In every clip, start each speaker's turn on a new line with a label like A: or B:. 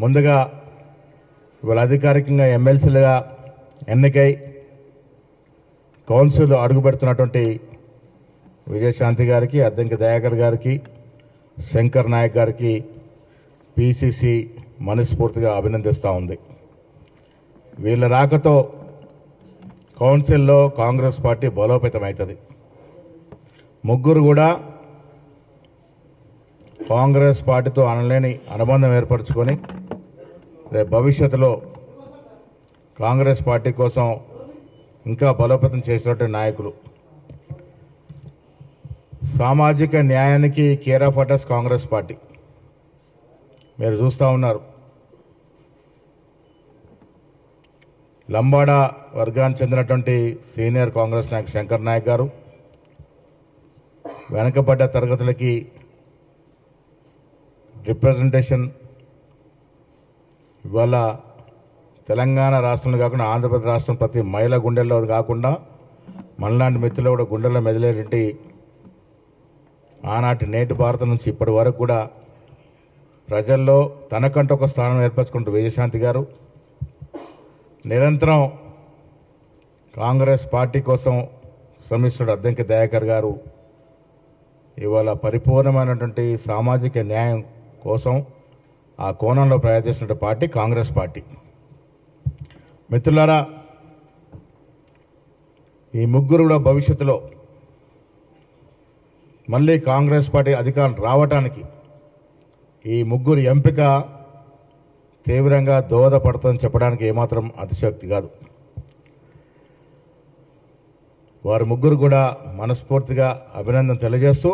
A: ముందుగా ఇవాళ అధికారికంగా ఎమ్మెల్సీలుగా ఎన్నికై కౌన్సిల్ అడుగుపెడుతున్నటువంటి విజయశాంతి గారికి, అద్దంకి దయాకర్ గారికి, శంకర్ నాయక్ గారికి పిసిసి మనస్ఫూర్తిగా అభినందిస్తూ ఉంది. వీళ్ళ రాకతో కౌన్సిల్లో కాంగ్రెస్ పార్టీ బలోపేతమవుతుంది. ముగ్గురు కూడా కాంగ్రెస్ పార్టీతో అనలేని అనుబంధం ఏర్పరచుకొని రేపు భవిష్యత్తులో కాంగ్రెస్ పార్టీ కోసం ఇంకా బలోపేతం చేసినటువంటి నాయకులు. సామాజిక న్యాయానికి care of address Congress party. మీరు చూస్తూ ఉన్నారు, లంబాడా వర్గానికి చెందినటువంటి సీనియర్ కాంగ్రెస్ నాయకుడు శంకర్ నాయక్ గారు, వెనకబడ్డ తరగతులకి రిప్రజెంటేషన్ ఇవాళ తెలంగాణ రాష్ట్రంలో కాకుండా ఆంధ్రప్రదేశ్ రాష్ట్రం ప్రతి మహిళ గుండెల్లో కాకుండా మనలాంటి మిత్రులు కూడా గుండెల్లో మెదిలేటి ఆనాటి నేటి భారతం నుంచి ఇప్పటి వరకు కూడా ప్రజల్లో తనకంటూ ఒక స్థానం ఏర్పరచుకుంటూ విజయశాంతి గారు నిరంతరం కాంగ్రెస్ పార్టీ కోసం శ్రమిస్తున్న అద్దంకి దయాకర్ గారు ఇవాళ పరిపూర్ణమైనటువంటి సామాజిక న్యాయం కోసం ఆ కోణంలో ప్రయత్నిస్తున్న పార్టీ కాంగ్రెస్ పార్టీ. మిత్రులారా, ఈ ముగ్గురు కూడా భవిష్యత్తులో మళ్ళీ కాంగ్రెస్ పార్టీ అధికారం రావటానికి ఈ ముగ్గురు ఎంపిక తీవ్రంగా దోహదపడుతుందని చెప్పడానికి ఏమాత్రం అతిశయోక్తి కాదు. వారు ముగ్గురు కూడా మనస్ఫూర్తిగా అభినందన తెలియజేస్తూ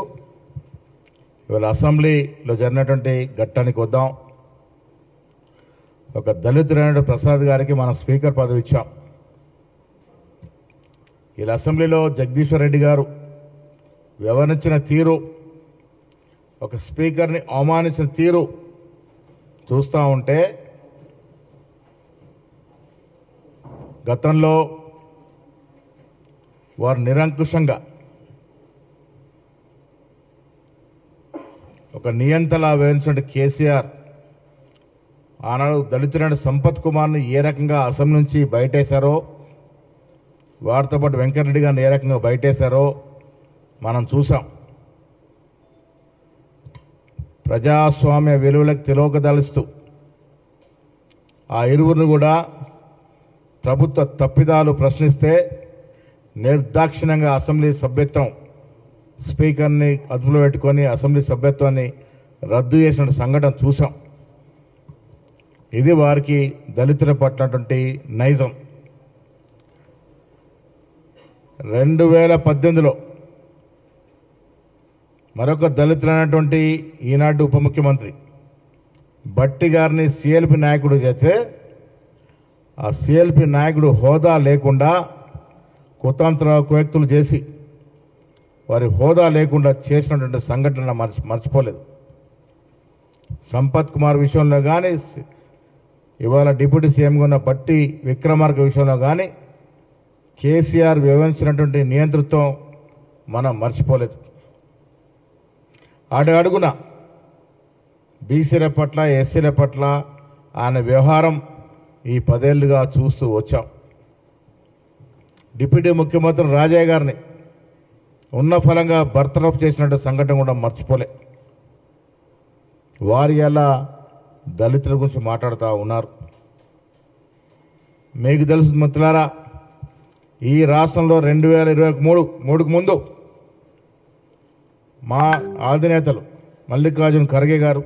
A: ఇవాళ అసెంబ్లీలో జరిగినటువంటి ఘట్టానికి వద్దాం. ఒక దళితుడైన ప్రసాద్ గారికి మనం స్పీకర్ పదవి ఇచ్చాం. ఇలా అసెంబ్లీలో జగదీశ్వర్ రెడ్డి గారు వ్యవహరించిన తీరు, ఒక స్పీకర్ని అవమానించిన తీరు చూస్తూ ఉంటే గతంలో వారు నిరంకుశంగా ఒక నియంతలా వ్యవహరించిన కేసీఆర్ ఆనాడు దళితుడైన సంపత్ కుమార్ని ఏ రకంగా అసెంబ్లీ నుంచి బయటేశారో, వారితో పాటు వెంకటరెడ్డి గారిని ఏ రకంగా బయటేశారో మనం చూసాం. ప్రజాస్వామ్య విలువలకు తిలోకదలుస్తూ ఆ ఇరువురిని కూడా ప్రభుత్వ తప్పిదాలు ప్రశ్నిస్తే నిర్దాక్షిణ్యంగా అసెంబ్లీ సభ్యత్వం, స్పీకర్ని అదుపులో పెట్టుకొని అసెంబ్లీ సభ్యత్వాన్ని రద్దు చేసిన సంఘటన చూసాం. ఇది వారికి దళితుల పట్టినటువంటి నైజం. 2018లో మరొక దళితులైనటువంటి ఈనాటి ఉప ముఖ్యమంత్రి భట్టి గారిని సిఎల్పి నాయకుడు చేస్తే ఆ సిఎల్పి నాయకుడు హోదా లేకుండా కుతంత్ర కుయుక్తులు చేసి వారి హోదా లేకుండా చేసినటువంటి సంఘటన మర్చిపోలేదు. సంపత్ కుమార్ విషయంలో కానీ, ఇవాళ డిప్యూటీ సీఎంగా ఉన్న బట్టి విక్రమార్క విషయంలో కానీ కేసీఆర్ వ్యవహరించినటువంటి నియంతృత్వం మనం మర్చిపోలేదు. అడుగున బీసీల పట్ల, ఎస్సీల పట్ల ఆయన వ్యవహారం ఈ 10 ఏళ్లుగా చూస్తూ వచ్చాం. డిప్యూటీ ముఖ్యమంత్రి రాజయ్య గారిని ఉన్న ఫలంగా బర్తరఫ్ చేసినట్టు సంఘటన కూడా మర్చిపోలే. వారి ఎలా దళితుల గురించి మాట్లాడుతూ ఉన్నారు. మీకు తెలుసు మిత్రులారా, ఈ రాష్ట్రంలో 2023కు ముందు మా అధినేతలు మల్లికార్జున్ ఖర్గే గారు,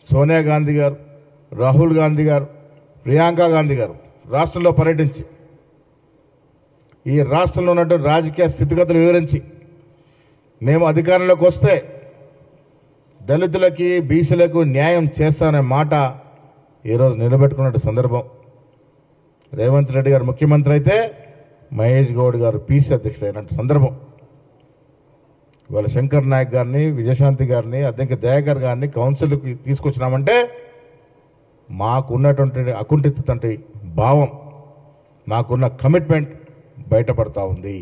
A: సోనియా గాంధీ గారు, రాహుల్ గాంధీ గారు, ప్రియాంక గాంధీ గారు రాష్ట్రంలో పర్యటించి ఈ రాష్ట్రంలో ఉన్నటువంటి రాజకీయ స్థితిగతులు వివరించి మేము అధికారంలోకి వస్తే దళితులకి, బీసీలకు న్యాయం చేస్తాననే మాట ఈరోజు నిలబెట్టుకున్న సందర్భం. రేవంత్ రెడ్డి గారు ముఖ్యమంత్రి అయితే మహేష్ గౌడ్ గారు పీసీ అధ్యక్షుడు అయిన సందర్భం. ఇవాళ శంకర్ నాయక్ గారిని, విజయశాంతి గారిని, అద్దంకి దయాకర్ గారిని కౌన్సిల్కి తీసుకొచ్చినామంటే మాకున్నటువంటి అకుంఠిత భావం, మాకున్న కమిట్మెంట్ బయటపడతా ఉంది.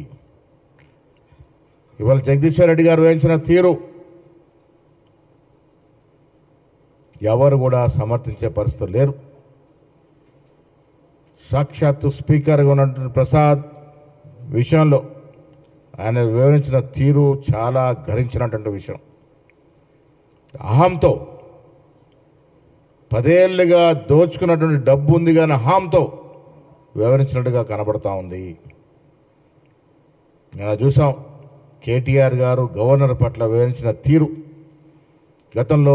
A: ఇవాళ జగదీశ్వర్ రెడ్డి గారు వహించిన తీరు ఎవరు కూడా సమర్థించే పరిస్థితులు లేరు. సాక్షాత్తు స్పీకర్గా ఉన్నటువంటి ప్రసాద్ విషయంలో ఆయన వివరించిన తీరు చాలా గర్హించినటువంటి విషయం. అహంతో 10 ఏళ్లుగా దోచుకున్నటువంటి డబ్బు ఉంది కానీ అహంతో వివరించినట్టుగా కనబడతా ఉంది. నేను చూసాం కేటీఆర్ గారు గవర్నర్ పట్ల వివరించిన తీరు, గతంలో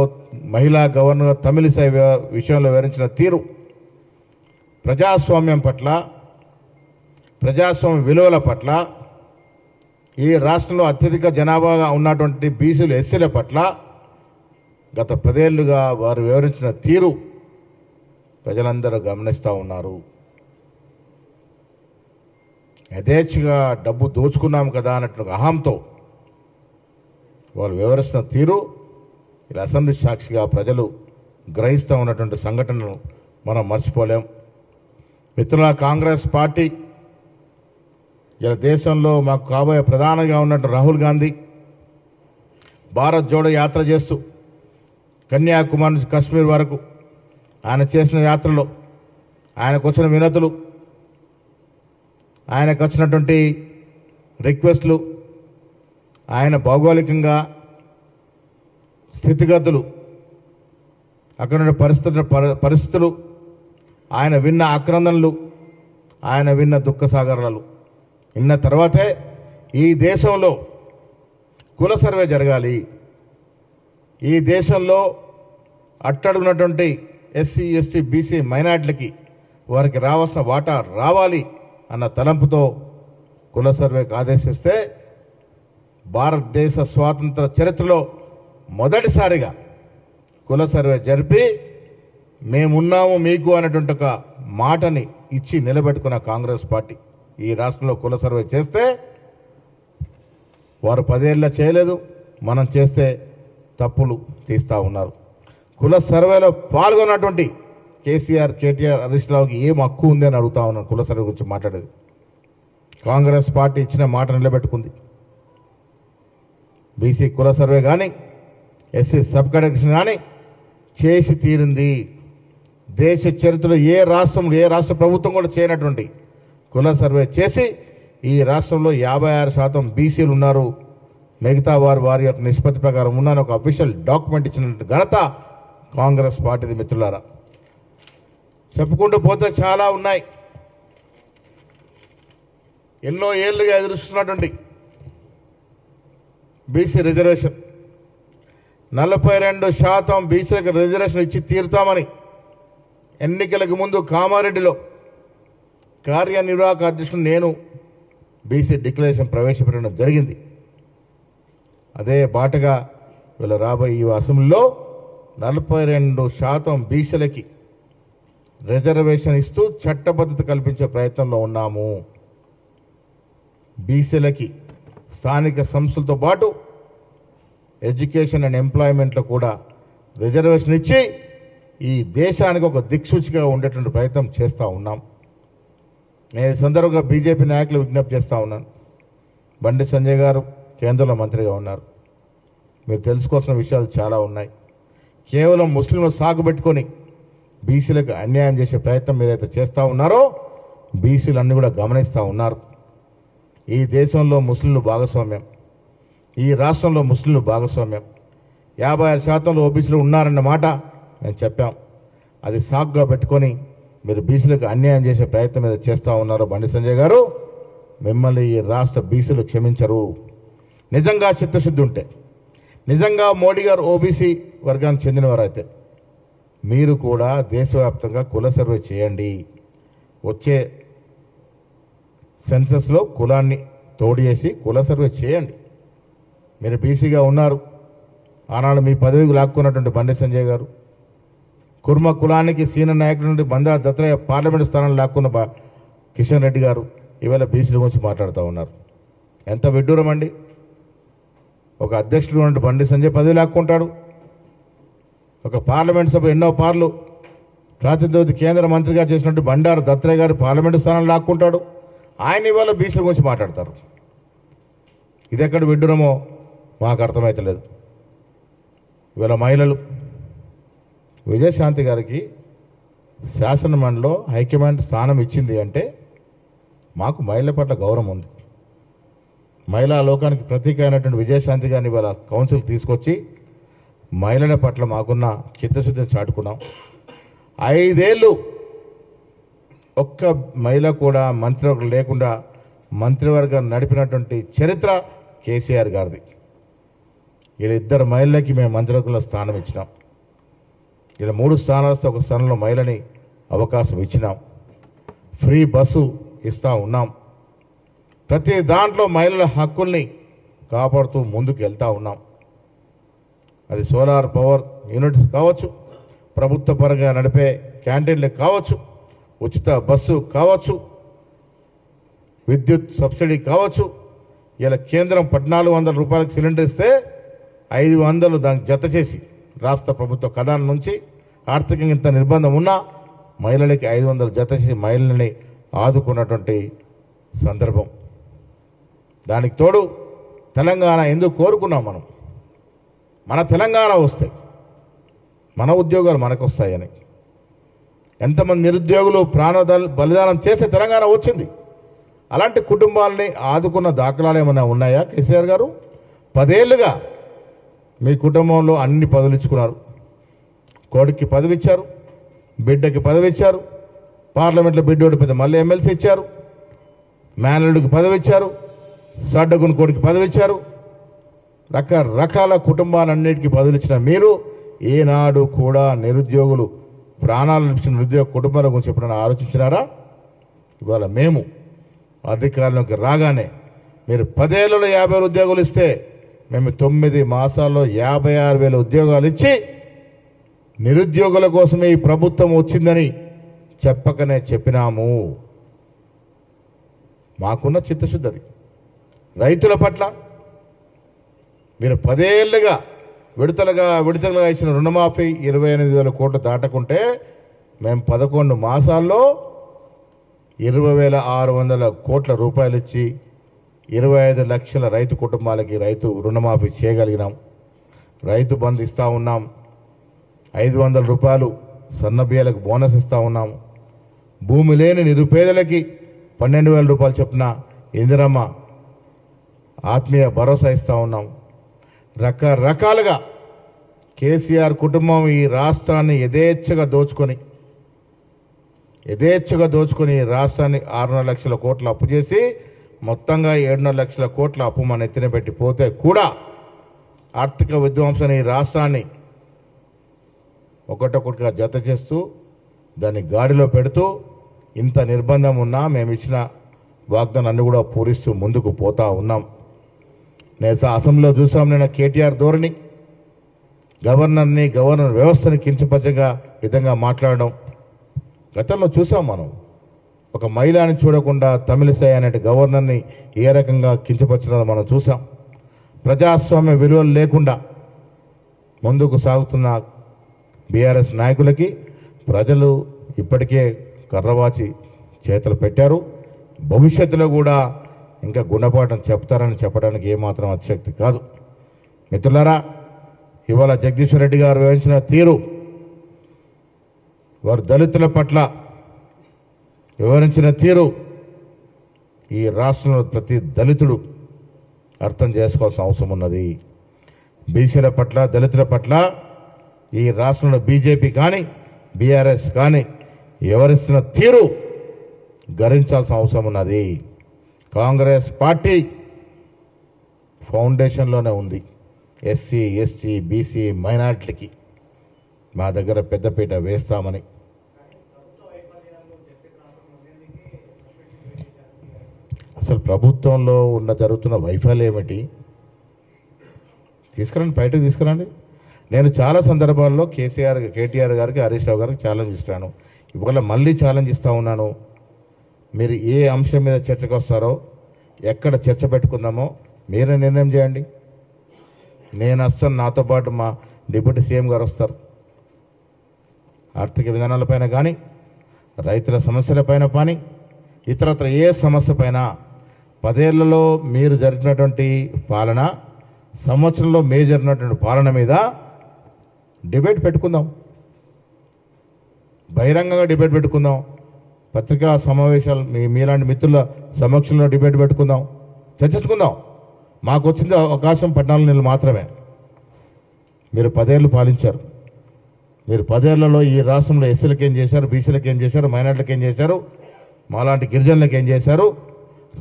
A: మహిళా గవర్నర్ తమిళిసై విషయంలో వివరించిన తీరు, ప్రజాస్వామ్యం పట్ల, ప్రజాస్వామ్య విలువల పట్ల, ఈ రాష్ట్రంలో అత్యధిక జనాభాగా ఉన్నటువంటి బీసీలు ఎస్సీల పట్ల గత 10 ఏళ్లుగా వారు వివరించిన తీరు ప్రజలందరూ గమనిస్తూ ఉన్నారు. యథేచ్ఛగా డబ్బు దోచుకున్నాం కదా అన్నట్టు అహంతో వాళ్ళు వివరిస్తున్న తీరు ఇలా అసెంబ్లీ సాక్షిగా ప్రజలు గ్రహిస్తూ ఉన్నటువంటి సంఘటనను మనం మర్చిపోలేం. మిత్రుల, కాంగ్రెస్ పార్టీ ఇలా దేశంలో మాకు కాబోయే ప్రధానిగా ఉన్నట్టు రాహుల్ గాంధీ భారత్ జోడో యాత్ర చేస్తూ కన్యాకుమారి నుంచి కశ్మీర్ వరకు ఆయన చేసిన యాత్రలో ఆయనకు వచ్చిన వినతులు, ఆయనకు వచ్చినటువంటి రిక్వెస్ట్లు, ఆయన భౌగోళికంగా స్థితిగతులు, అక్కడ ఉన్న పరిస్థితులు, ఆయన విన్న ఆక్రందనలు, ఆయన విన్న దుఃఖ సాగరాలు విన్న తర్వాతే ఈ దేశంలో కుల సర్వే జరగాలి, ఈ దేశంలో అట్టడుగున్నటువంటి ఎస్సీ, ఎస్టీ, బీసీ మైనార్టీలకి వారికి రావాల్సిన వాటా రావాలి అన్న తలంపుతో కుల సర్వేకి ఆదేశిస్తే భారతదేశ స్వాతంత్ర చరిత్రలో మొదటిసారిగా కుల సర్వే జరిపి మేమున్నాము మీకు అనేటువంటి ఒక మాటని ఇచ్చి నిలబెట్టుకున్న కాంగ్రెస్ పార్టీ ఈ రాష్ట్రంలో కుల సర్వే చేస్తే వారు 10 ఏళ్ళ చేయలేదు, మనం చేస్తే తప్పులు తీస్తూ ఉన్నారు. కుల సర్వేలో పాల్గొన్నటువంటి కేసీఆర్, కేటీఆర్, హరీష్ రావుకి ఏం హక్కు ఉంది అని అడుగుతా ఉన్నాను. కుల సర్వే గురించి మాట్లాడేది కాంగ్రెస్ పార్టీ ఇచ్చిన మాట నిలబెట్టుకుంది. బీసీ కుల సర్వే కానీ, ఎస్సీ సబ్ కలెక్షన్ కానీ చేసి తీరింది. దేశ చరిత్రలో ఏ రాష్ట్ర ప్రభుత్వం కూడా చేయనటువంటి కుల సర్వే చేసి ఈ రాష్ట్రంలో 56% బీసీలు ఉన్నారు, మిగతా వారి యొక్క నిష్పత్తి ప్రకారం ఉన్నారని ఒక అఫీషియల్ డాక్యుమెంట్ ఇచ్చినట్టు ఘనత కాంగ్రెస్ పార్టీది. మిత్రులారా, చెప్పుకుంటూ పోతే చాలా ఉన్నాయి. ఎన్నో ఏళ్లుగా ఎదురుస్తున్నటువంటి బీసీ రిజర్వేషన్, 42% బీసీలకు రిజర్వేషన్ ఇచ్చి తీరుతామని ఎన్నికలకు ముందు కామారెడ్డిలో కార్యనిర్వాహక అధ్యక్షుడు నేను బీసీ డిక్లరేషన్ ప్రవేశపెట్టడం జరిగింది. అదే బాటగా వీళ్ళు రాబోయే ఈ అసెంబ్లీలో 42% బీసీలకి రిజర్వేషన్ ఇస్తూ చట్టబద్ధత కల్పించే ప్రయత్నంలో ఉన్నాము. బీసీలకి స్థానిక సంస్థలతో పాటు ఎడ్యుకేషన్ అండ్ ఎంప్లాయ్మెంట్లో కూడా రిజర్వేషన్ ఇచ్చి ఈ దేశానికి ఒక దిక్సూచిగా ఉండేటువంటి ప్రయత్నం చేస్తూ ఉన్నాం. నేను ఈ సందర్భంగా బీజేపీ నాయకులు విజ్ఞప్తి చేస్తూ ఉన్నాను. బండి సంజయ్ గారు కేంద్రంలో మంత్రిగా ఉన్నారు, మీరు తెలుసుకోవాల్సిన విషయాలు చాలా ఉన్నాయి. కేవలం ముస్లింలు సాగుపెట్టుకొని బీసీలకు అన్యాయం చేసే ప్రయత్నం మీరైతే చేస్తూ ఉన్నారో బీసీలు అన్ని కూడా గమనిస్తూ ఉన్నారు. ఈ దేశంలో ముస్లింలు భాగస్వామ్యం, ఈ రాష్ట్రంలో ముస్లింలు భాగస్వామ్యం 56% ఓబీసీలు ఉన్నారన్న మాట నేను చెప్పాం. అది సాగుగా పెట్టుకొని మీరు బీసీలకు అన్యాయం చేసే ప్రయత్నం మీద చేస్తూ ఉన్నారు. బండి సంజయ్ గారు, మిమ్మల్ని ఈ రాష్ట్ర బీసీలు క్షమించరు. నిజంగా చిత్తశుద్ధి ఉంటే, నిజంగా మోడీ గారు ఓబీసీ వర్గానికి చెందినవారైతే మీరు కూడా దేశవ్యాప్తంగా కుల సర్వే చేయండి. వచ్చే సెన్సస్లో కులాన్ని తోడు చేసి కుల సర్వే చేయండి. మీరు బీసీగా ఉన్నారు, ఆనాడు మీ పదవికి లాక్కున్నటువంటి బండి సంజయ్ గారు, కుర్మ కులానికి సీనియర్ నాయకుడి నుండి బందా దత్తరయ్య పార్లమెంటు స్థానాన్ని లాక్కున్న కిషన్ రెడ్డి గారు ఇవాళ బీసీల గురించి మాట్లాడుతూ ఉన్నారు. ఎంత విడ్డూరం అండి! ఒక అధ్యక్షుడు ఉన్నట్టు బండి సంజయ్ పదవి లాక్కుంటాడు, ఒక పార్లమెంట్ సభ ఎన్నో పార్లు ప్రాతినిధ్య కేంద్ర మంత్రిగా చేసినట్టు బండారు దత్తరయ్య గారు పార్లమెంటు స్థానాన్ని లాక్కుంటాడు. ఆయన ఇవాళ బీసీల గురించి మాట్లాడతారు. ఇది ఎక్కడ విడ్డూరమో మాకు అర్థమవుతలేదు. ఇవాళ మహిళలు విజయశాంతి గారికి శాసనమండలిలో హైకమాండ్ స్థానం ఇచ్చింది అంటే మాకు మహిళల పట్ల గౌరవం ఉంది. మహిళా లోకానికి ప్రతీక అయినటువంటి విజయశాంతి గారిని ఇవాళ కౌన్సిల్ తీసుకొచ్చి మహిళల పట్ల మాకున్న చిత్తశుద్ధిని చాటుకున్నాం. 5 ఏళ్ళు ఒక్క మహిళ కూడా మంత్రివర్గం లేకుండా మంత్రివర్గం నడిపినటువంటి చరిత్ర కేసీఆర్ గారిది. వీళ్ళిద్దరు మహిళలకి మేము మంత్రివర్గంలో స్థానం ఇచ్చినాం. ఇలా 3 స్థానాలతో ఒక స్థానంలో మహిళని అవకాశం ఇచ్చినాం. ఫ్రీ బస్సు ఇస్తూ ఉన్నాం. ప్రతి దాంట్లో మహిళల హక్కుల్ని కాపాడుతూ ముందుకు వెళ్తూ ఉన్నాం. అది సోలార్ పవర్ యూనిట్స్ కావచ్చు, ప్రభుత్వ పరంగా నడిపే క్యాంటీన్లు కావచ్చు, ఉచిత బస్సు కావచ్చు, విద్యుత్ సబ్సిడీ కావచ్చు. ఇలా కేంద్రం 1400 రూపాయలకు సిలిండర్ ఇస్తే 500 దానికి జత చేసి రాష్ట్ర ప్రభుత్వ ఖజానా నుంచి ఆర్థికంగా ఇంత నిర్బంధం ఉన్నా మహిళలకి 500 జత చేసి మహిళల్ని ఆదుకున్నటువంటి సందర్భం. దానికి తోడు తెలంగాణ ఎందుకు కోరుకున్నాం మనం? మన తెలంగాణ వస్తే మన ఉద్యోగాలు మనకు వస్తాయని. ఎంతమంది నిరుద్యోగులు బలిదానం చేసే తెలంగాణ వచ్చింది. అలాంటి కుటుంబాలని ఆదుకున్న దాఖలాలు ఏమైనా ఉన్నాయా కేసీఆర్ గారు? 10 ఏళ్లుగా మీ కుటుంబంలో అన్ని పదవులు ఇచ్చుకున్నారు. కొడుక్కి పదవి ఇచ్చారు, బిడ్డకి పదవి ఇచ్చారు, పార్లమెంట్లో బిడ్డోడి పెద్ద మళ్ళీ ఎమ్మెల్సీ ఇచ్చారు, మేనల్లుడికి పదవి ఇచ్చారు, సడ్డగుని కొడుకు పదవి ఇచ్చారు. రకరకాల కుటుంబాలన్నిటికీ పదవులు ఇచ్చిన మీరు ఏనాడు కూడా నిరుద్యోగులు ప్రాణాలు నిలిచిన నిరుద్యోగ కుటుంబాల గురించి ఎప్పుడైనా ఆలోచించినారా? ఇవాళ మేము అధికారంలోకి రాగానే మీరు 10 ఏళ్లలో 50,000 ఉద్యోగాలు ఇస్తే మేము 9 మాసాల్లో 56,000 ఉద్యోగాలు ఇచ్చి నిరుద్యోగుల కోసమే ఈ ప్రభుత్వం వచ్చిందని చెప్పకనే చెప్పినాము. మాకున్న చిత్తశుద్ధి. రైతుల పట్ల మీరు 10 ఏళ్లుగా విడతలుగా ఇచ్చిన రుణమాఫీ 28,000 కోట్లు దాటకుంటే మేము 11 మాసాల్లో 20,600 కోట్ల రూపాయలు ఇచ్చి 25 లక్షల రైతు కుటుంబాలకి రైతు రుణమాఫీ చేయగలిగినాం. రైతు బంధు ఇస్తూ ఉన్నాం. 500 రూపాయలు సన్నబియ్యలకు బోనస్ ఇస్తూ ఉన్నాము. భూమి లేని నిరుపేదలకి 12,000 రూపాయలు చొప్పున ఇందిరమ్మ ఆత్మీయ భరోసా ఇస్తూ ఉన్నాం. రకరకాలుగా కేసీఆర్ కుటుంబం ఈ రాష్ట్రాన్ని యథేచ్ఛగా దోచుకొని ఈ రాష్ట్రాన్ని 6.5 లక్షల కోట్ల అప్పు చేసి మొత్తంగా 7.5 లక్షల కోట్ల అప్పు మన ఎత్తిన పెట్టి పోతే కూడా ఆర్థిక విధ్వంసాన్ని ఈ రాష్ట్రాన్ని ఒకటొకటిగా జత చేస్తూ దాన్ని గాడిలో పెడుతూ ఇంత నిర్బంధం ఉన్నా మేము ఇచ్చిన వాగ్దానాన్ని కూడా పూరిస్తూ ముందుకు పోతా ఉన్నాం. నేను అసెంబ్లీలో చూసాం. నేను కేటీఆర్ ధోరణి గవర్నర్ వ్యవస్థని కించపరచగా విధంగా మాట్లాడడం గతంలో చూసాం. మనం ఒక మహిళని చూడకుండా తమిళిసై అనే గవర్నర్ని ఏ రకంగా కించపరచడం మనం చూసాం. ప్రజాస్వామ్య విలువలు లేకుండా ముందుకు సాగుతున్న బీఆర్ఎస్ నాయకులకి ప్రజలు ఇప్పటికే కర్రవాచి చేతులు పెట్టారు. భవిష్యత్తులో కూడా ఇంకా గుణపాఠం చెప్తారని చెప్పడానికి ఏమాత్రం అతిశక్తి కాదు. మిత్రులారా, ఇవాళ జగదీశ్వర్ రెడ్డి గారు వివరించిన తీరు, వారు దళితుల పట్ల వివరించిన తీరు ఈ రాష్ట్రంలో ప్రతి దళితుడు అర్థం చేసుకోవాల్సిన అవసరం ఉన్నది. బీసీల పట్ల దళితుల పట్ల ఈ రాష్ట్రంలో బీజేపీ కానీ బీఆర్ఎస్ కానీ వివరిస్తున్న తీరు గరించాల్సిన అవసరం ఉన్నది. కాంగ్రెస్ పార్టీ ఫౌండేషన్లోనే ఉంది. ఎస్సీ ఎస్టీ బీసీ మైనార్టీలకి మా దగ్గర పెద్దపీట వేస్తామని. అసలు ప్రభుత్వంలో జరుగుతున్న వైఫల్యం ఏమిటి? తీసుకురండి, బయటకు తీసుకురండి. నేను చాలా సందర్భాల్లో కేటీఆర్ గారికి హరీష్ రావు గారికి ఛాలెంజ్ ఇస్తాను. ఇవాళ మళ్ళీ ఛాలెంజ్ ఇస్తూ ఉన్నాను. మీరు ఏ అంశం మీద చర్చకు వస్తారో, ఎక్కడ చర్చ పెట్టుకుందామో మీరే నిర్ణయం చేయండి. నేను వస్తాను, నాతో పాటు మా డిప్యూటీ సీఎం గారు వస్తారు. ఆర్థిక విధానాలపైన కానీ, రైతుల సమస్యలపైన కానీ, ఇతరత్ర ఏ సమస్య పైన 10 ఏళ్లలో మీరు జరిగినటువంటి పాలన, సంవత్సరంలో మీరు జరిగినటువంటి పాలన మీద డిబేట్ పెట్టుకుందాం. బహిరంగంగా డిబేట్ పెట్టుకుందాం, పత్రికా సమావేశాలు మీలాంటి మిత్రుల సమక్షంలో డిబేట్ పెట్టుకుందాం, చర్చించుకుందాం. మాకు వచ్చింది అవకాశం 14 నెలలు మాత్రమే. మీరు 10 ఏళ్ళు పాలించారు. మీరు 10 ఏళ్లలో ఈ రాష్ట్రంలో ఎస్సీలకు ఏం చేశారు, బీసీలకు ఏం చేశారు, మైనార్టీలకు ఏం చేశారు, మాలాంటి గిరిజనులకు ఏం చేశారు,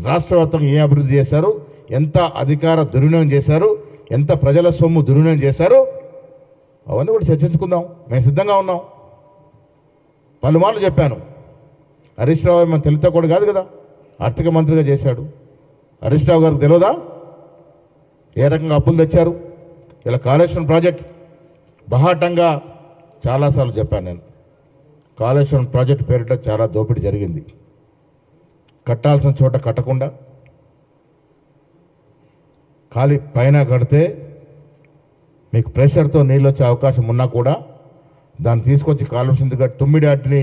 A: రాష్ట్ర వ్యాప్తంగా ఏం అభివృద్ధి చేశారు, ఎంత అధికార దుర్వినియోగం చేశారు, ఎంత ప్రజల సొమ్ము దుర్వినియోగం చేశారు, అవన్నీ కూడా చర్చించుకుందాం. మేము సిద్ధంగా ఉన్నాం. పలుమార్లు చెప్పాను. హరీష్ రావు మన తెలివితో కూడా కాదు కదా, ఆర్థిక మంత్రిగా చేశాడు. హరీష్ రావు గారికి తెలియదా ఏ రకంగా అప్పులు తెచ్చారు? ఇలా కాళేశ్వరం ప్రాజెక్ట్ బహాటంగా చాలాసార్లు చెప్పాను నేను. కాళేశ్వరం ప్రాజెక్ట్ పేరిట చాలా దోపిడీ జరిగింది. కట్టాల్సిన చోట కట్టకుండా ఖాళీ పైన కడితే మీకు ప్రెషర్తో నీళ్ళు వచ్చే అవకాశం ఉన్నా కూడా దాన్ని తీసుకొచ్చి కాలుష్యం ఎందుకు కట్టి 9 ఆటిని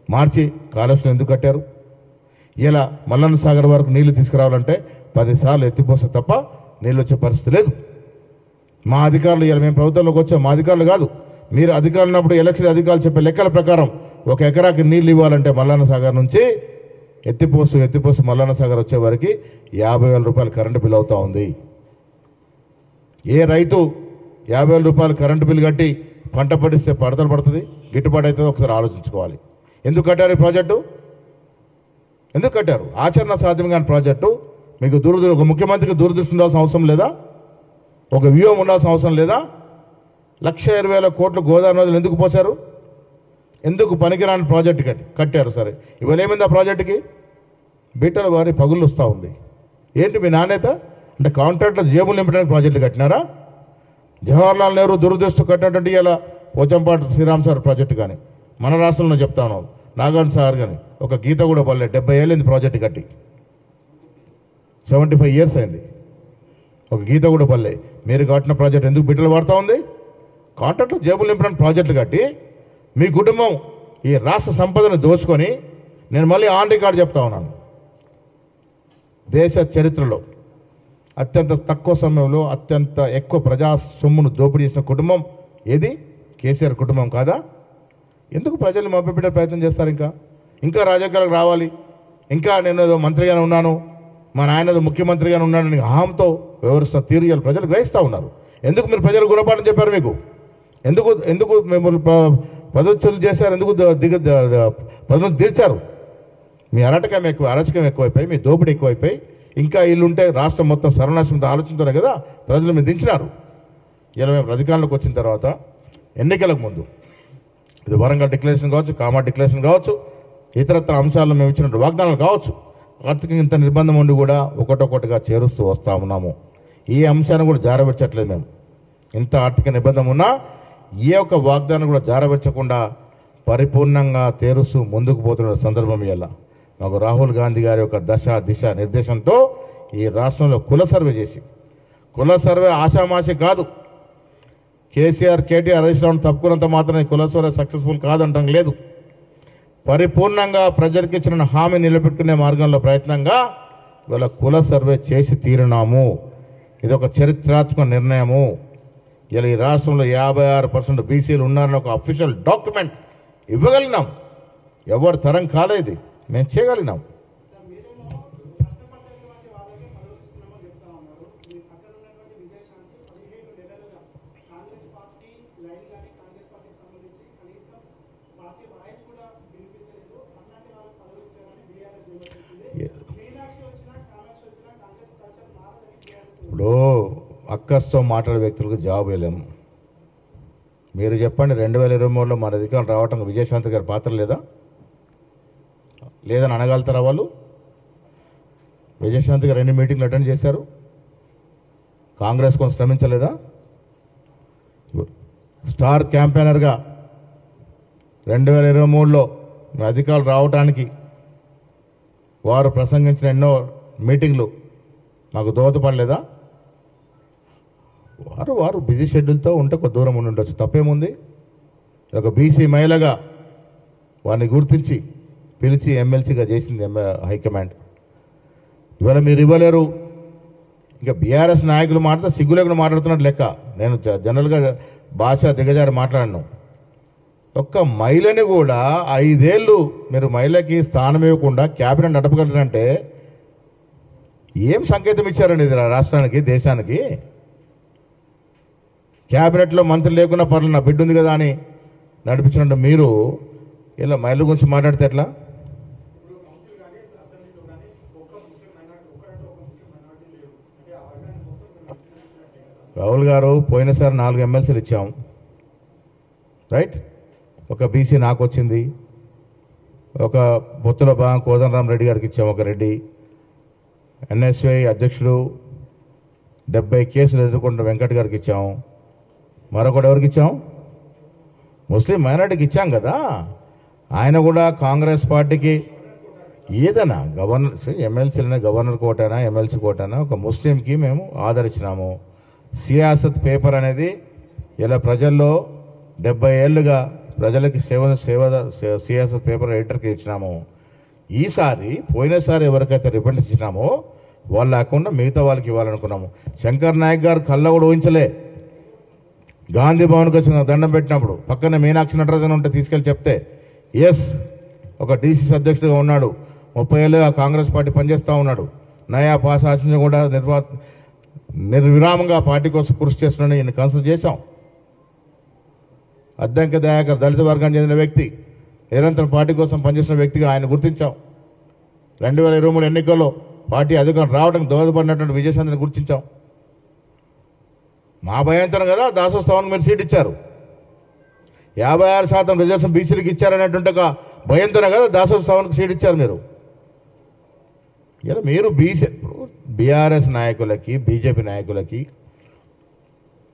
A: మార్చి కాలుష్యం ఎందుకు కట్టారు? ఇలా మల్లన్న సాగర్ వరకు నీళ్లు తీసుకురావాలంటే 10 సార్లు ఎత్తిపోస్తే తప్ప నీళ్ళు వచ్చే పరిస్థితి లేదు. మా అధికారులు ఇలా మేము ప్రభుత్వంలోకి వచ్చాం, మా అధికారులు కాదు, మీరు అధికారులు ఉన్నప్పుడు ఎలక్షన్ అధికారులు చెప్పే లెక్కల ప్రకారం 1 ఎకరాకి నీళ్ళు ఇవ్వాలంటే మల్లన్న సాగర్ నుంచి ఎత్తిపోస్తూ మల్లన్న సాగర్ వచ్చే వరకు 50,000 రూపాయలు కరెంటు బిల్ అవుతా ఉంది. ఏ రైతు 50,000 రూపాయలు కరెంటు బిల్ కట్టి పంట పండిస్తే పడతలు పడుతుంది, గిట్టుబాటు అవుతుందో ఒకసారి ఆలోచించుకోవాలి. ఎందుకు కట్టారు ఈ ప్రాజెక్టు? ఎందుకు కట్టారు? ఆచరణ సాధ్యం కాని ప్రాజెక్టు. మీకు ఒక ముఖ్యమంత్రికి దూరదృష్టి ఉండాల్సిన అవసరం లేదా? ఒక వ్యూహం ఉండాల్సిన అవసరం లేదా? 1,20,000 కోట్లు గోదావరి నదులు ఎందుకు పోశారు? ఎందుకు పనికిరాని ప్రాజెక్టు కట్టారు? సరే, ఇవాళ ఏమైంది ఆ ప్రాజెక్టుకి? బీటల వారి పగుళ్ళు వస్తూ ఉంది. ఏంటి మీ నాణ్యత? అంటే కాంట్రాక్టర్ జేబులు నింపడానికి ప్రాజెక్టులు కట్టినారా? జవహర్లాల్ నెహ్రూ దురదృష్టి కట్టినటువంటి ఇలా పోచంపాటి శ్రీరామ్ సార్ ప్రాజెక్టు కానీ మన రాష్ట్రంలో చెప్తా ఉన్నాం, నాగార్జున సార్ కానీ ఒక గీత కూడా పడలే. 70 ఏళ్ళైంది ప్రాజెక్టు కట్టి, 75 ఇయర్స్ అయింది, ఒక గీత కూడా పడలే. మీరు కట్టిన ప్రాజెక్ట్ ఎందుకు బిడ్డలు పడుతూ ఉంది? కాంట్రాక్టర్ జేబులు నింపడానికి ప్రాజెక్టులు కట్టి మీ కుటుంబం ఈ రాష్ట్ర సంపదను దోచుకొని, నేను మళ్ళీ ఆన్ రికార్డు చెప్తా ఉన్నాను, దేశ చరిత్రలో అత్యంత తక్కువ సమయంలో అత్యంత ఎక్కువ ప్రజా సొమ్మును దోపిడీ చేసిన కుటుంబం ఏది? కేసీఆర్ కుటుంబం కాదా? ఎందుకు ప్రజల్ని మభ్యపెట్టే ప్రయత్నం చేస్తారు? ఇంకా రాజకీయాలకు రావాలి, ఇంకా నేను ఏదో మంత్రిగానే ఉన్నాను, మా నాయన ఏదో ముఖ్యమంత్రిగానే ఉన్నాడని అహంతో వ్యవహరిస్తున్న తీరు ఇవాళ ప్రజలు గ్రహిస్తూ ఉన్నారు. ఎందుకు మీరు ప్రజలు గుణపాఠం చెప్పారు? మీకు ఎందుకు మేము పదోచ్చులు చేశారు? ఎందుకు పదవులు తీర్చారు? మీ అరాచకం ఎక్కువైపోయి, మీ దోపిడీ ఎక్కువైపోయి, ఇంకా ఇల్లుంటే రాష్ట్రం మొత్తం సర్వనాశనంతో ఆలోచించారు కదా, ప్రజలు మీరు దించినారు. ఇలా మేము అధికారంలోకి వచ్చిన తర్వాత ఎన్నికలకు ముందు ఇది వరంగల్ డిక్లరేషన్ కావచ్చు, కామా డిక్లరేషన్ కావచ్చు, ఇతరత్ర అంశాలను మేము ఇచ్చిన వాగ్దానాలు కావచ్చు, ఆర్థికంగా ఇంత నిర్బంధం ఉండి కూడా ఒకటొకటిగా చేరుస్తూ వస్తూ ఉన్నాము. ఈ అంశాన్ని కూడా జారవిడ్చట్లేదు. మేము ఇంత ఆర్థిక నిబంధన ఉన్నా ఏ ఒక్క వాగ్దానం కూడా జారవిడ్చకుండా పరిపూర్ణంగా తేరుస్తూ ముందుకు పోతున్న సందర్భం ఇలా మాకు రాహుల్ గాంధీ గారి యొక్క దిశ నిర్దేశంతో ఈ రాష్ట్రంలో కుల సర్వే చేసి, కుల సర్వే ఆషామాషి కాదు, కేసీఆర్ కేటీఆర్ హరీష్ రావును తప్పుకున్నంత మాత్రమే కుల సర్వే సక్సెస్ఫుల్ కాదంటాం లేదు. పరిపూర్ణంగా ప్రజలకు ఇచ్చిన హామీ నిలబెట్టుకునే మార్గంలో ప్రయత్నంగా ఇవాళ కుల సర్వే చేసి తీరినాము. ఇది ఒక చరిత్రాత్మక నిర్ణయము. ఇలా ఈ రాష్ట్రంలో 56% బీసీలు ఉన్నారని ఒక అఫీషియల్ డాక్యుమెంట్ ఇవ్వగలిగినాం. ఎవరి తరం కాలేదు, మేము చేయగలిగినాం. ఇప్పుడు అక్కస్తో మాట్లాడే వ్యక్తులకు జవాబు వేయలేము. మీరు చెప్పండి, 2023లో మన అధికారం రావటం విజయశాంతి గారి పాత్ర లేదని అనగలుగుతారా వాళ్ళు? విజయశాంతి గారు 2 మీటింగ్లు అటెండ్ చేశారు. కాంగ్రెస్ కోసం శ్రమించలేదా? స్టార్ క్యాంపెయినర్గా 2023లో అధికారులు రావడానికి వారు ప్రసంగించిన ఎన్నో మీటింగ్లు మాకు దోహదపడలేదా? వారు బిజీ షెడ్యూల్తో ఉంటే కొద్ది దూరం ఉండి ఉండొచ్చు, తప్పేముంది? ఒక బీసీ మహిళగా వారిని గుర్తించి పిలిచి ఎమ్మెల్సీగా చేసింది హైకమాండ్. ఇవాళ మీరు ఇవ్వలేరు. ఇంకా బీఆర్ఎస్ నాయకులు సిగ్గు లేకుండా మాట్లాడుతున్నట్టు లెక్క. నేను జనరల్గా భాష దిగజారి మాట్లాడను. ఒక్క మహిళని కూడా 5 ఏళ్ళు మీరు మహిళకి స్థానం ఇవ్వకుండా క్యాబినెట్ నడపగలరంటే ఏం సంకేతం ఇచ్చారండి ఇది రాష్ట్రానికి, దేశానికి? క్యాబినెట్లో మంత్రి లేకున్నా పర్లేదు, నా బిడ్డ ఉంది కదా అని నడిపించినట్టు మీరు ఇలా మహిళల గురించి మాట్లాడితే ఎట్లా? రాహుల్ గారు పోయినసారి 4 ఎమ్మెల్సీలు ఇచ్చాం, రైట్? ఒక బీసీ నాకు వచ్చింది, ఒక బొత్తుల భాగం కోదండరామరెడ్డి గారికి ఇచ్చాం, ఒక రెడ్డి. ఎన్ఎస్ఐ అధ్యక్షుడు 70 కేసులు ఎదుర్కొంటున్న వెంకట్ గారికి ఇచ్చాం. మరొకటి ఎవరికి ఇచ్చాం? ముస్లిం మైనార్టీకి ఇచ్చాం కదా. ఆయన కూడా కాంగ్రెస్ పార్టీకి ఏదైనా గవర్నర్ ఎమ్మెల్సీలనే, గవర్నర్ కోటైనా ఎమ్మెల్సీ కోటైనా ఒక ముస్లింకి మేము ఆదరించినాము. సియాసత్ పేపర్ అనేది ఇలా ప్రజల్లో 70 ఏళ్ళుగా ప్రజలకి సియాసత్ పేపర్ ఎడిటర్కి ఇచ్చినాము. ఈసారి పోయినసారి ఎవరికైతే రిపెండెన్స్ ఇచ్చినామో వాళ్ళు లేకుండా మిగతా వాళ్ళకి ఇవ్వాలనుకున్నాము. శంకర్ నాయక్ గారు కళ్ళ కూడా ఊహించలే. గాంధీ భవన్కి వచ్చిన దండం పెట్టినప్పుడు పక్కన మీనాక్షి నటరాజన్ ఉంటే తీసుకెళ్ళి చెప్తే ఎస్, ఒక డీసీసీ అధ్యక్షుడిగా ఉన్నాడు, 30 ఏళ్ళుగా కాంగ్రెస్ పార్టీ పనిచేస్తూ ఉన్నాడు, నయా పాస్ ఆశించి కూడా నిర్విరామంగా పార్టీ కోసం కృషి చేస్తున్నాడని ఈయన కన్సల్ట్ చేశాం. అద్దంకి దయాకర్ దళిత వర్గానికి చెందిన వ్యక్తి, నిరంతరం పార్టీ కోసం పనిచేసిన వ్యక్తిగా ఆయన గుర్తించాం. 2023 ఎన్నికల్లో పార్టీ అధికారం రావడానికి దోహదపడినటువంటి విజయశాంతిని గుర్తించాం. మా భయంతో కదా దాసోత్సవానికి మీరు సీట్ ఇచ్చారు. 56% రిజర్వేషన్ బీసీలకు ఇచ్చారనేటువంటి ఒక భయంతోనే కదా దాసోత్సవానికి సీట్ ఇచ్చారు మీరు. ఇలా మీరు బీఆర్ఎస్ నాయకులకి, బీజేపీ నాయకులకి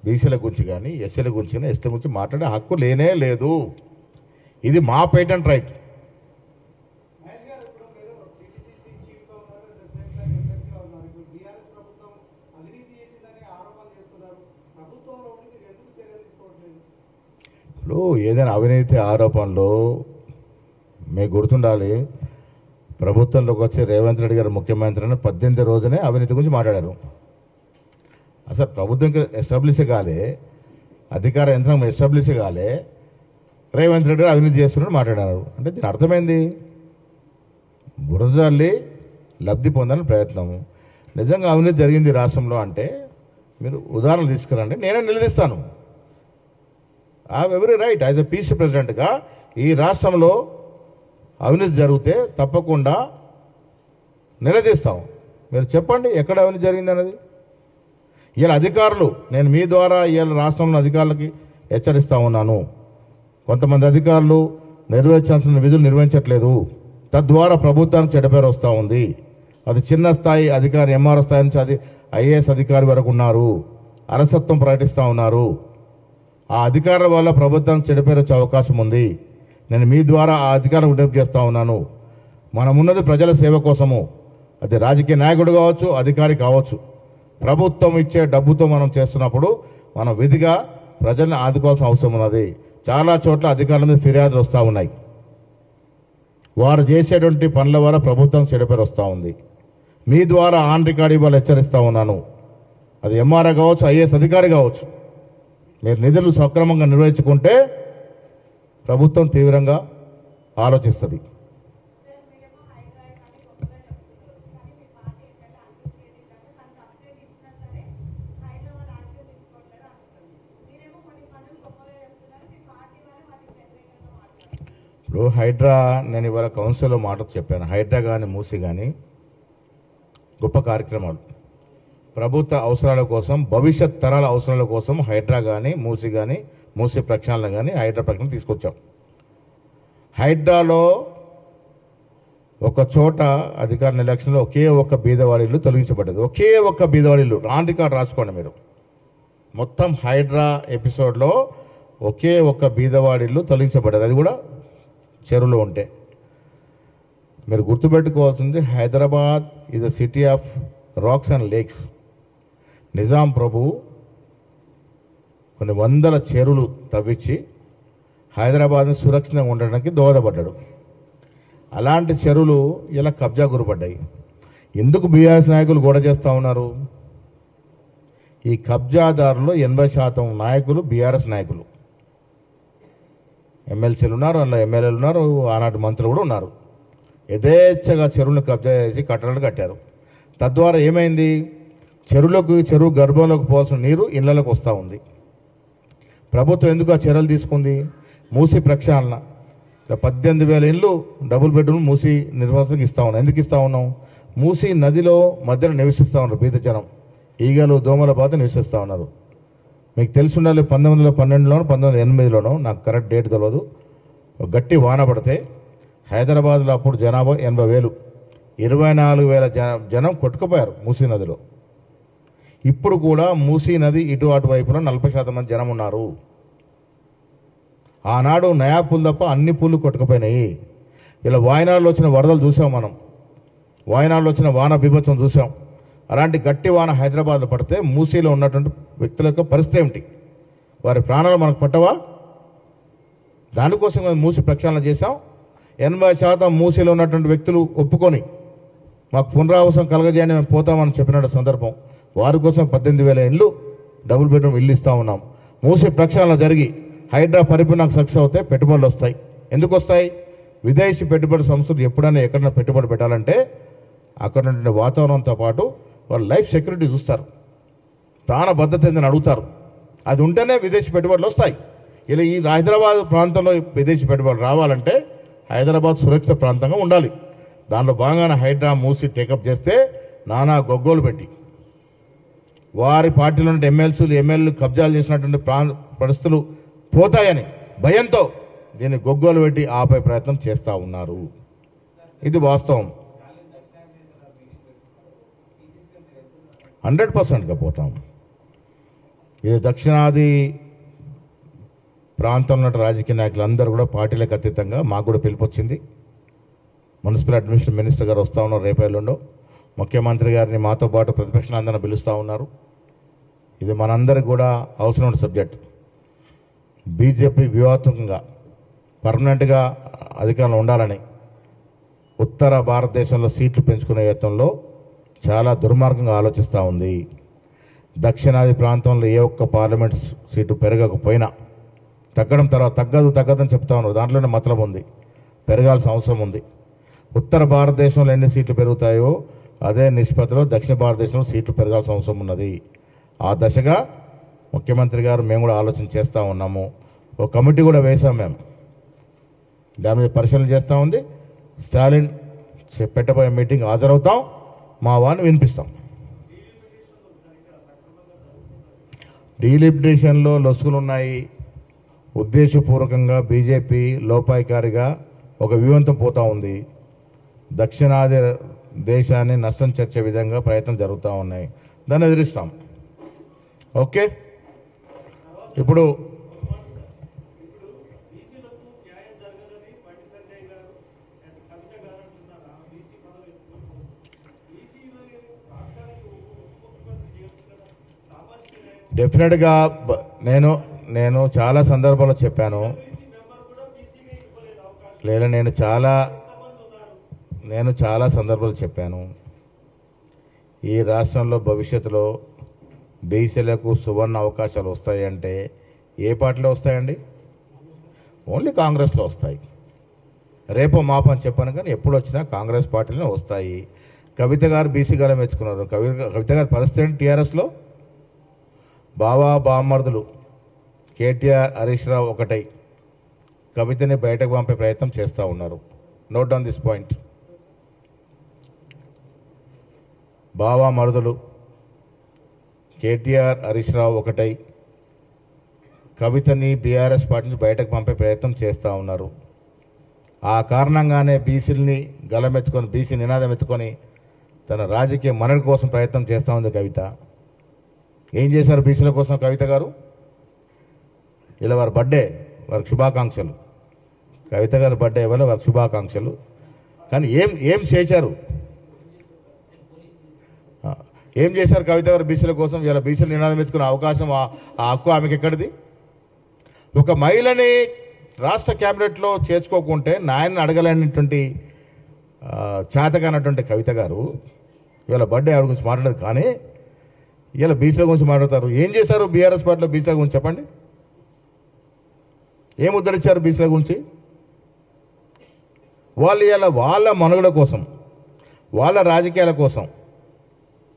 A: బీసీల గురించి కానీ ఎస్సీల గురించి కానీ ఎస్టీ గురించి మాట్లాడే హక్కు లేనే లేదు. ఇది మా పేటెంట్ రైట్. ఇప్పుడు ఏదైనా అవినీతి ఆరోపణలు మీకు గుర్తుండాలి. ప్రభుత్వంలోకి వచ్చి రేవంత్ రెడ్డి గారు ముఖ్యమంత్రి 18 రోజునే అవినీతి గురించి మాట్లాడారు. అసలు ప్రభుత్వం ఎస్టాబ్లిష్ కాలే, అధికార యంత్రం ఎస్టాబ్లిష్ కాలే, రేవంత్ రెడ్డి గారు అవినీతి చేస్తున్నట్టు మాట్లాడారు. అంటే దీని అర్థమైంది బురదల్లి లబ్ధి పొందాలని ప్రయత్నము. నిజంగా అవినీతి జరిగింది రాష్ట్రంలో అంటే మీరు ఉదాహరణలు తీసుకురండి, నేనే నిలదీస్తాను. I have every right as a PC ప్రెసిడెంట్గా. ఈ రాష్ట్రంలో అవినీతి జరిగితే తప్పకుండా నిలదీస్తాం. మీరు చెప్పండి ఎక్కడ అవినీతి జరిగింది అన్నది. ఇలా అధికారులు, నేను మీ ద్వారా ఇవాళ రాష్ట్రంలో అధికారులకి హెచ్చరిస్తూ ఉన్నాను, కొంతమంది అధికారులు నిర్వహించాల్సిన విధులు నిర్వహించట్లేదు, తద్వారా ప్రభుత్వానికి చెడ్డ పేరు వస్తూ ఉంది. అది చిన్న స్థాయి అధికారి, ఎంఆర్ఓ స్థాయి నుంచి అది ఐఏఎస్ అధికారి వరకు ఉన్నారు, అలసత్వం ప్రకటిస్తూ ఉన్నారు. ఆ అధికారుల వల్ల ప్రభుత్వానికి చెడ్డ పేరు వచ్చే అవకాశం ఉంది. నేను మీ ద్వారా ఆ అధికారం విజ్ఞప్తి చేస్తూ ఉన్నాను. మనమున్నది ప్రజల సేవ కోసము. అది రాజకీయ నాయకుడు కావచ్చు, అధికారి కావచ్చు. ప్రభుత్వం ఇచ్చే డబ్బుతో మనం చేస్తున్నప్పుడు మనం విధిగా ప్రజల్ని ఆదుకోవాల్సిన అవసరం ఉన్నది. చాలా చోట్ల అధికారుల మీద ఫిర్యాదులు వస్తూ ఉన్నాయి. వారు చేసేటువంటి పనుల వల్ల ప్రభుత్వం చెడుపేరు వస్తూ ఉంది. మీ ద్వారా ఆన్ రికార్డ్ ఇవ్వాలి హెచ్చరిస్తూ ఉన్నాను. అది ఎంఆర్ఓ కావచ్చు, ఐఏఎస్ అధికారి కావచ్చు. మీరు నిధులు సక్రమంగా నిర్వహించుకుంటే ప్రభుత్వం తీవ్రంగా ఆలోచిస్తుంది. ఇప్పుడు హైడ్రా, నేను ఇవాళ కౌన్సిల్లో మాట చెప్పాను, హైడ్రా కానీ మూసి కానీ గొప్ప కార్యక్రమాలు ప్రభుత్వ అవసరాల కోసం, భవిష్యత్ తరాల అవసరాల కోసం హైడ్రా కానీ మూసి ప్రక్షాళన కానీ హైడ్రా ప్రక్షాళన తీసుకొచ్చాం. హైడ్రాలో ఒక చోట అధికార నిర్లక్ష్యంలో ఒకే ఒక్క బీదవాడి ఇల్లు తొలగించబడ్డది. ఒకే ఒక్క బీదవాడి ఇల్లు, ఆన్ రికార్డ్ రాసుకోండి మీరు. మొత్తం హైడ్రా ఎపిసోడ్లో ఒకే ఒక్క బీదవాడి ఇల్లు తొలగించబడ్డది, అది కూడా చెరువులో ఉంటే. మీరు గుర్తుపెట్టుకోవాల్సింది, Hyderabad is the city of rocks and lakes. Nizam ప్రభు కొన్ని వందల చెరువులు తవ్వించి హైదరాబాద్ని సురక్షితంగా ఉండడానికి దోహదపడ్డాడు. అలాంటి చెరువులు ఇలా కబ్జా గురపడ్డాయి. ఎందుకు బీఆర్ఎస్ నాయకులు గొడవ చేస్తూ ఉన్నారు? ఈ కబ్జాదారులు 80% నాయకులు బీఆర్ఎస్ నాయకులు. ఎమ్మెల్సీలు ఉన్నారు, అందులో ఎమ్మెల్యేలు ఉన్నారు, ఆనాటి మంత్రులు కూడా ఉన్నారు. యథేచ్ఛగా చెరువులను కబ్జా చేసి కట్టడాలు కట్టారు. తద్వారా ఏమైంది, చెరువు గర్భంలోకి పోవాల్సిన నీరు ఇళ్లలోకి వస్తూ ఉంది. ప్రభుత్వం ఎందుకు ఆ చర్యలు తీసుకుంది? మూసి ప్రక్షాళన. 18,000 ఇండ్లు డబుల్ బెడ్రూమ్ మూసి నిర్వాసనకి ఇస్తా ఉన్నాం. ఎందుకు ఇస్తా ఉన్నాం? మూసి నదిలో మధ్యలో నివసిస్తూ ఉన్నారు బీద జనం, ఈగలు దోమల బాధ నివసిస్తూ ఉన్నారు. మీకు తెలిసి ఉండాలి, 1912లోనో 1908లోనో, నాకు కరెక్ట్ డేట్ తెలియదు, గట్టి వాన పడితే హైదరాబాద్లో అప్పుడు జనాభా 80,000, 24,000 జనం కొట్టుకుపోయారు మూసీ నదిలో. ఇప్పుడు కూడా మూసీ నది ఇటు అటు వైపులో 40% మంది జనం ఉన్నారు. ఆనాడు నయా పూలు తప్ప అన్ని పూలు కొట్టుకుపోయినాయి. ఇలా వాయనాడులో వచ్చిన వరదలు చూసాం మనం, వాయనాడులో వచ్చిన వాన బీభత్సం చూసాం. అలాంటి గట్టి వాన హైదరాబాద్లో పడితే మూసీలో ఉన్నటువంటి వ్యక్తుల యొక్క పరిస్థితి ఏమిటి? వారి ప్రాణాలు మనకు పట్టవా? దానికోసం మూసి ప్రక్షాళన చేశాం. 80% మూసీలో ఉన్నటువంటి వ్యక్తులు ఒప్పుకొని మాకు పునరావాసం కలగజేయని మేము పోతామని చెప్పిన సందర్భం, వారి కోసం 18,000 ఇండ్లు డబుల్ బెడ్రూమ్ ఇల్లు ఇస్తూ ఉన్నాం. మూసి ప్రక్షాళన జరిగి హైడ్రా పరిపూర్ణకు సక్సెస్ అవుతే పెట్టుబడులు వస్తాయి. ఎందుకు వస్తాయి? విదేశీ పెట్టుబడి సంస్థలు ఎప్పుడైనా ఎక్కడైనా పెట్టుబడి పెట్టాలంటే అక్కడ ఉండే వాతావరణంతో పాటు వాళ్ళు లైఫ్ సెక్యూరిటీ చూస్తారు, ప్రాణ భద్రత ఏందని అడుగుతారు. అది ఉంటేనే విదేశీ పెట్టుబడులు వస్తాయి. ఇలా ఈ హైదరాబాద్ ప్రాంతంలో విదేశీ పెట్టుబడులు రావాలంటే హైదరాబాద్ సురక్షిత ప్రాంతంగా ఉండాలి. దానిలో భాగంగానే హైడ్రా మూసి టేకప్ చేస్తే నానా గొగ్గోలు పెట్టి వారి పార్టీలో ఉన్న ఎమ్మెల్యేలు కబ్జాలు చేసినటువంటి పరిస్థితులు పోతాయని భయంతో దీన్ని గొగ్గోలు పెట్టి ఆపే ప్రయత్నం చేస్తూ ఉన్నారు. ఇది వాస్తవం. 100%గా పోతాం. ఇది దక్షిణాది ప్రాంతంలో రాజకీయ నాయకులందరూ కూడా పార్టీలకు అతీతంగా మాకు కూడా పిలుపొచ్చింది. మున్సిపల్ అడ్మినిస్ట్రేషన్ మినిస్టర్ గారు వస్తూ ఉన్నారు, రేపేళ్ళుండో ముఖ్యమంత్రి గారిని మాతో పాటు ప్రతిపక్షాలందరినీ పిలుస్తూ ఉన్నారు. ఇది మనందరికి కూడా అవసరమైన సబ్జెక్ట్. బీజేపీ వ్యూహాత్మకంగా పర్మనెంట్గా అధికారంలో ఉండాలని ఉత్తర భారతదేశంలో సీట్లు పెంచుకునే యత్నంలో చాలా దుర్మార్గంగా ఆలోచిస్తూ ఉంది. దక్షిణాది ప్రాంతంలో ఏ ఒక్క పార్లమెంట్ సీటు పెరగకపోయినా తగ్గడం తర్వాత తగ్గదని చెప్తా ఉన్నారు. దాంట్లోనే మతలబు ఉంది, పెరగాల్సిన అవసరం ఉంది. ఉత్తర భారతదేశంలో ఎన్ని సీట్లు పెరుగుతాయో అదే నిష్పత్తిలో దక్షిణ భారతదేశంలో సీట్లు పెరగాల్సిన అవసరం ఉన్నది. ఆ దశగా ముఖ్యమంత్రి గారు మేము కూడా ఆలోచన చేస్తూ ఉన్నాము. ఒక కమిటీ కూడా వేసాం మేము, దాని మీద పరిశీలన చేస్తూ ఉంది. స్టాలిన్ పెట్టబోయే మీటింగ్ హాజరవుతాం, మా వాడిని వినిపిస్తాం. డీలిమిటేషన్లో లొసుగులు ఉన్నాయి. ఉద్దేశపూర్వకంగా బీజేపీ లోపాయికారిగా ఒక వ్యూహంతో పోతూ ఉంది. దక్షిణాది దేశాన్ని నష్టం చేర్చే విధంగా ప్రయత్నం జరుగుతూ ఉన్నాయి. దాన్ని ఎదిరిస్తాం. ఓకే, ఇప్పుడు డెఫినెట్గా నేను చాలా సందర్భాల్లో చెప్పాను. లేదా నేను చాలా సందర్భాలు చెప్పాను, ఈ రాష్ట్రంలో భవిష్యత్తులో బీసీలకు సువర్ణ అవకాశాలు వస్తాయంటే ఏ పార్టీలో వస్తాయండి? ఓన్లీ కాంగ్రెస్లో వస్తాయి. రేపో మాపో అని చెప్పాను, కానీ ఎప్పుడు వచ్చినా కాంగ్రెస్ పార్టీలోనే వస్తాయి. కవిత గారు బీసీ గారు మెచ్చుకున్నారు. కవిత గారి పరిస్థితి ఏంటి? టీఆర్ఎస్లో బామర్దులు కేటీఆర్, హరీష్ రావు ఒకటై కవితని బయటకు పంపే ప్రయత్నం చేస్తూ ఉన్నారు. Note on this point. మరుదులు కేటీఆర్, హరీష్ రావు ఒకటై కవితని బీఆర్ఎస్ పార్టీని బయటకు పంపే ప్రయత్నం చేస్తూ ఉన్నారు. ఆ కారణంగానే బీసీలని గలమెత్తుకొని, బీసీ నినాదం ఎత్తుకొని తన రాజకీయ మనుగడ కోసం ప్రయత్నం చేస్తూ ఉంది కవిత. ఏం చేశారు బీసీల కోసం కవిత గారు? ఇలా వారి బర్త్డే, వారికి శుభాకాంక్షలు. కవిత గారి బర్త్డే వల్ల వారికి శుభాకాంక్షలు. కానీ ఏం చేశారు? ఏం చేశారు కవిత గారు బీసీల కోసం? ఇలా బీసీలు నినాదం ఎత్తుకునే అవకాశం, ఆ హక్కు ఆమెకి ఎక్కడిది? ఒక మహిళని రాష్ట్ర క్యాబినెట్లో చేర్చుకోకుంటే నాయన్ని అడగలేనటువంటి చేతగానటువంటి కవిత గారు ఇవాళ బర్త్డే ఆవిడ గురించి మాట్లాడదు. కానీ ఇలా బీసీల గురించి మాట్లాడతారు. ఏం చేశారు బీఆర్ఎస్ పార్టీలో బీసీల గురించి చెప్పండి. ఏం ఉద్ధరించారు బీసీల గురించి? వాళ్ళు ఇలా వాళ్ళ మనుగడ కోసం, వాళ్ళ రాజకీయాల కోసం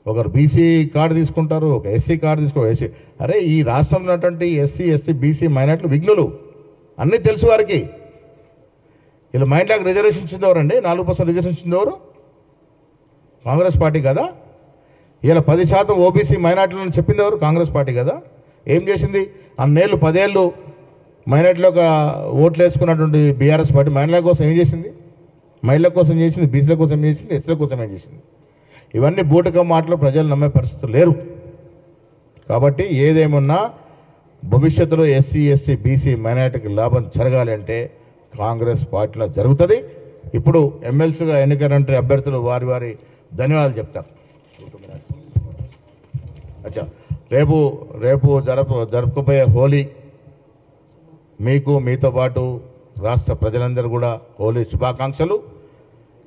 A: ఒకరు బీసీ కార్డు తీసుకుంటారు, ఒక ఎస్సీ కార్డు ఎస్సీ. అరే ఈ రాష్ట్రంలో ఉన్నటువంటి ఎస్సీ ఎస్టీ బీసీ మైనార్టీలు విఘ్నులు, అన్నీ తెలుసు వారికి. వీళ్ళు మైండ్లాగా రిజర్వేషన్ ఇచ్చింది ఎవరండి? 4% రిజర్వేషన్ ఇచ్చింది ఎవరు? కాంగ్రెస్ పార్టీ కదా. ఇలా 10% ఓబీసీ మైనార్టీలను చెప్పింది ఎవరు? కాంగ్రెస్ పార్టీ కదా. ఏం చేసింది? అన్నేళ్ళు 10 ఏళ్ళు మైనార్టీలోకి ఓట్లు వేసుకున్నటువంటి బీఆర్ఎస్ పార్టీ మహిళల కోసం ఏం చేసింది? మహిళల కోసం ఏం చేసింది? బీసీల కోసం ఏం చేసింది? ఎస్సీల కోసం ఏం చేసింది? ఇవన్నీ బూటక మాటలు ప్రజలు నమ్మే పరిస్థితులు లేరు. కాబట్టి ఏదేమున్నా భవిష్యత్తులో ఎస్సీ ఎస్టీ బీసీ మైనార్టీకి లాభం జరగాలి అంటే కాంగ్రెస్ పార్టీలో జరుగుతుంది. ఇప్పుడు ఎమ్మెల్సీగా ఎన్నికైనటువంటి అభ్యర్థులు వారి వారి ధన్యవాదాలు చెప్తారు. అచ్చా, రేపు జరుపుకుపోయే హోలీ మీకు, మీతో పాటు రాష్ట్ర ప్రజలందరూ కూడా హోలీ శుభాకాంక్షలు.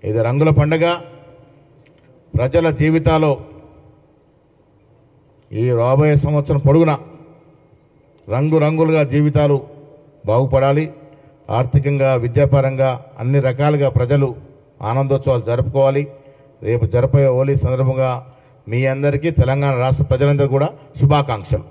A: ఇది రంగుల పండుగ. ప్రజల జీవితాల్లో ఈ రాబోయే సంవత్సరం పొడుగునా రంగురంగులుగా జీవితాలు బాగుపడాలి. ఆర్థికంగా, విద్యాపరంగా అన్ని రకాలుగా ప్రజలు ఆనందోత్సవాలు జరుపుకోవాలి. రేపు జరపే హోలీ సందర్భంగా మీ అందరికీ తెలంగాణ రాష్ట్ర ప్రజలందరూ కూడా శుభాకాంక్షలు.